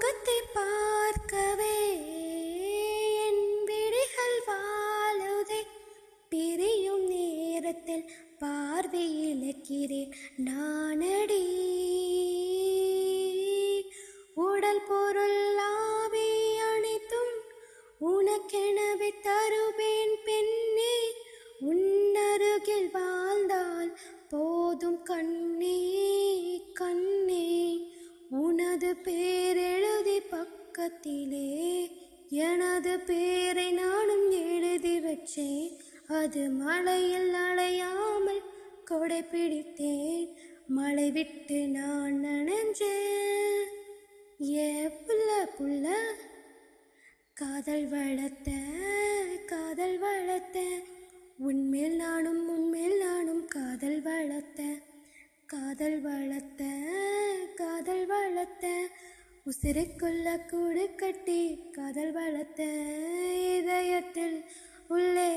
முகத்தை பார்க்கவே என் விழிகள் வாழுதே. பிரியும் நேரத்தில் பார்வை இழக்கிறேன் நானடி. உடல் பொருள் ஆவி அனைத்தும் உனக்கெனவே தருவேன் பெண்ணே. உன்னருகில் வாழ்ந்தால் போதும் கண்ணே கண்ணே. உனது பேரெழுதி பக்கத்திலே எனது பேரை நானும் எழுதி வச்சேன். அது மழையில் நனையாமல் கொடை பிடித்தேன். மழை விட்டு நான் நனைஞ்சேன். ஏ புள்ள புள்ள காதல் வளர்த்த காதல் வளர்த்த. உன்மேல் நானும் காதல் வளர்த்த காதல் வளர்த்த காதல் வளர்த்த. உசிரைக்குள்ள கூடு கட்டி காதல் வளர்த்த. இதயத்தில் உள்ளே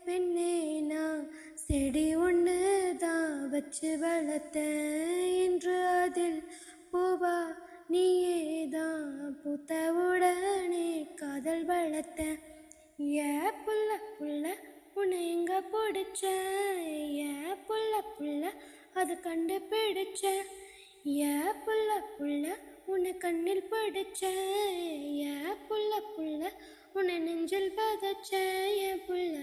பெண்ணே நான் செடி ஒன்று தான் வச்சு வளர்த்த. இன்று அதில் பூவா நீயேதான் பூத்தவுடனே காதல் வளர்த்த. ஏ புள்ள புள்ள உன்னை எங்க பிடிச்ச. ஏ புள்ள புள்ள அது கண்டுபிடிச்ச. ஏ புள்ள புள்ள உன்னை கண்ணில் பிடிச்ச. ஏ புள்ள புள்ள உன்னை நெஞ்சில் பதச்ச. ஏ புள்ள